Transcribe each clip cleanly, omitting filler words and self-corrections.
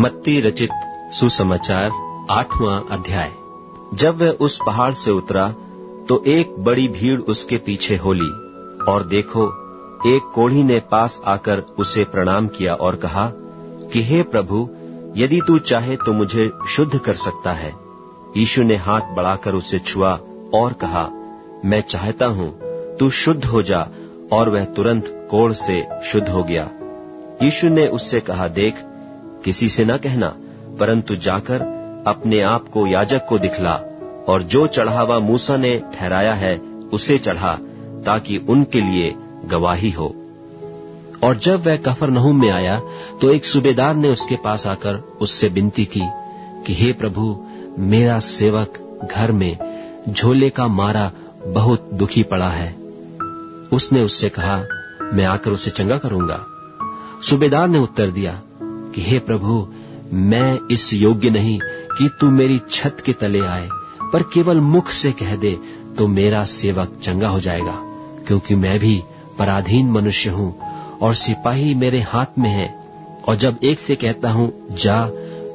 मत्ती रचित सुसमाचार 8वां अध्याय। जब वह उस पहाड़ से उतरा तो एक बड़ी भीड़ उसके पीछे हो ली, और देखो, एक कोढ़ी ने पास आकर उसे प्रणाम किया और कहा कि हे प्रभु, यदि तू चाहे तो मुझे शुद्ध कर सकता है। यीशु ने हाथ बढ़ाकर उसे छुआ और कहा, मैं चाहता हूं, तू शुद्ध हो जा। और वह तुरंत कोढ़ से शुद्ध हो गया। यीशु ने उससे कहा, देख, किसी से न कहना, परंतु जाकर अपने आप को याजक को दिखला, और जो चढ़ावा मूसा ने ठहराया है उसे चढ़ा, ताकि उनके लिए गवाही हो। और जब वह कफरनहूम में आया तो एक सूबेदार ने उसके पास आकर उससे विनती की कि हे प्रभु, मेरा सेवक घर में झोले का मारा बहुत दुखी पड़ा है। उसने उससे कहा, मैं आकर उसे चंगा करूंगा। सूबेदार ने उत्तर दिया कि हे प्रभु, मैं इस योग्य नहीं कि तू मेरी छत के तले आए, पर केवल मुख से कह दे तो मेरा सेवक चंगा हो जाएगा, क्योंकि मैं भी पराधीन मनुष्य हूं और सिपाही मेरे हाथ में है। और जब एक से कहता हूं जा,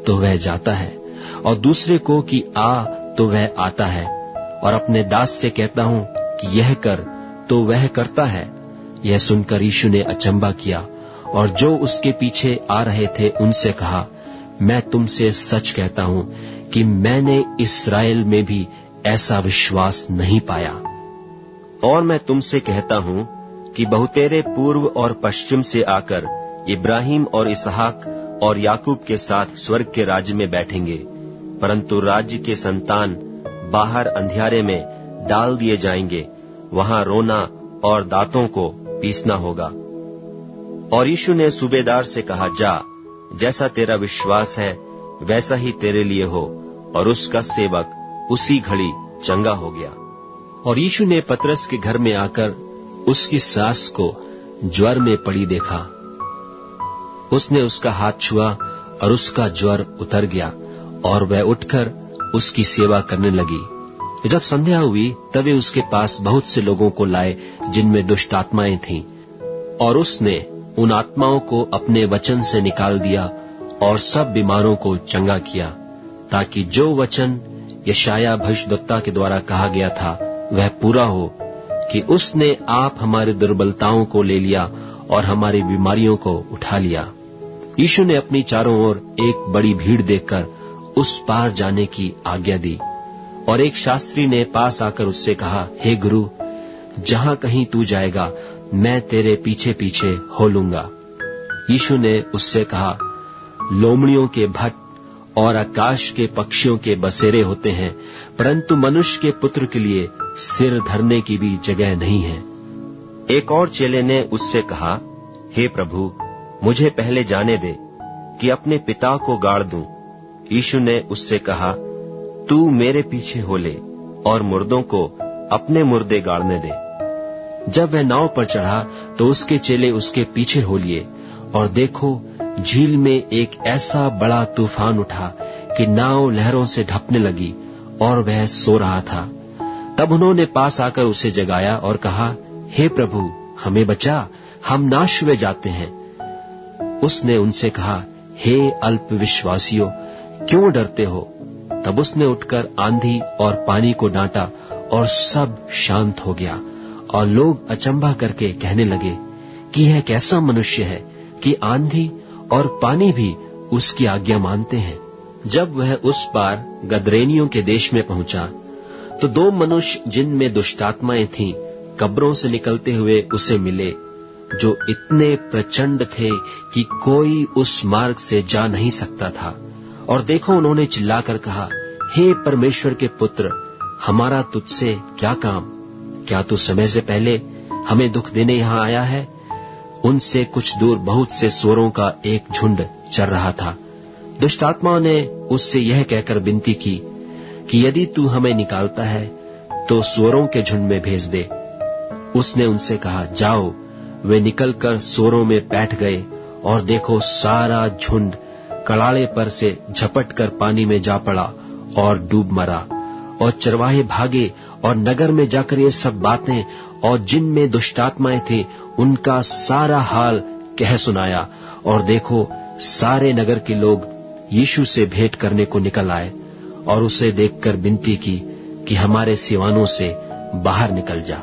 तो वह जाता है, और दूसरे को कि आ, तो वह आता है, और अपने दास से कहता हूं कि यह कर, तो वह करता है। यह सुनकर यीशु ने अचंभा किया, और जो उसके पीछे आ रहे थे उनसे कहा, मैं तुमसे सच कहता हूं कि मैंने इस्राएल में भी ऐसा विश्वास नहीं पाया। और मैं तुमसे कहता हूं कि बहुतेरे पूर्व और पश्चिम से आकर इब्राहिम और इसहाक और याकूब के साथ स्वर्ग के राज्य में बैठेंगे, परंतु राज्य के संतान बाहर अंधियारे में डाल दिए जाएंगे, वहां रोना और दांतों को पीसना होगा। और यीशु ने सूबेदार से कहा, जा, जैसा तेरा विश्वास है वैसा ही तेरे लिए हो। और उसका सेवक उसी घड़ी चंगा हो गया। और यीशु ने पतरस के घर में आकर उसकी सास को ज्वर में पड़ी देखा। उसने उसका हाथ छुआ और उसका ज्वर उतर गया, और वह उठकर उसकी सेवा करने लगी। जब संध्या हुई तब वे उसके पास बहुत से लोगों को लाए जिनमें दुष्ट आत्माएं थीं, और उसने उन आत्माओं को अपने वचन से निकाल दिया और सब बीमारों को चंगा किया, ताकि जो वचन यशायाह भविष्यद्वक्ता के द्वारा कहा गया था वह पूरा हो कि उसने आप हमारी दुर्बलताओं को ले लिया और हमारी बीमारियों को उठा लिया। यीशु ने अपनी चारों ओर एक बड़ी भीड़ देखकर उस पार जाने की आज्ञा दी। और एक शास्त्री ने पास आकर उससे कहा, हे गुरु, जहां कहीं तू जाएगा मैं तेरे पीछे पीछे हो लूंगा। यीशु ने उससे कहा, लोमड़ियों के भट्ट और आकाश के पक्षियों के बसेरे होते हैं, परंतु मनुष्य के पुत्र के लिए सिर धरने की भी जगह नहीं है। एक और चेले ने उससे कहा, हे प्रभु, मुझे पहले जाने दे कि अपने पिता को गाड़ दूं। यीशु ने उससे कहा, तू मेरे पीछे हो ले और मुर्दों को अपने मुर्दे गाड़ने दे। जब वह नाव पर चढ़ा तो उसके चेले उसके पीछे हो लिए, और देखो, झील में एक ऐसा बड़ा तूफान उठा कि नाव लहरों से ढपने लगी, और वह सो रहा था। तब उन्होंने पास आकर उसे जगाया और कहा, हे प्रभु, हमें बचा, हम नाश हुए जाते हैं। उसने उनसे कहा, हे अल्प विश्वासियों, क्यों डरते हो? तब उसने उठकर आंधी और पानी को डांटा, और सब शांत हो गया। और लोग अचंभा करके कहने लगे कि यह कैसा मनुष्य है कि आंधी और पानी भी उसकी आज्ञा मानते हैं। जब वह उस पार गदरेनियों के देश में पहुंचा तो दो मनुष्य जिनमें दुष्टात्माएं थीं कब्रों से निकलते हुए उसे मिले, जो इतने प्रचंड थे कि कोई उस मार्ग से जा नहीं सकता था। और देखो, उन्होंने चिल्लाकर कहा, हे परमेश्वर के पुत्र, हमारा तुझसे क्या काम? क्या तू समय से पहले हमें दुख देने यहां आया है? उनसे कुछ दूर बहुत से सूअरों का एक झुंड चर रहा था। दुष्टात्माओं ने उससे यह कहकर विनती की कि यदि तू हमें निकालता है तो सूअरों के झुंड में भेज दे। उसने उनसे कहा, जाओ। वे निकलकर सूअरों में बैठ गए, और देखो, सारा झुंड कड़ाड़े पर से झपट कर पानी में जा पड़ा और डूब मरा। और चरवाहे भागे और नगर में जाकर ये सब बातें और जिनमें दुष्टात्माएं थे उनका सारा हाल कह सुनाया। और देखो, सारे नगर के लोग यीशु से भेंट करने को निकल आए और उसे देखकर विनती की कि हमारे सिवानों से बाहर निकल जा।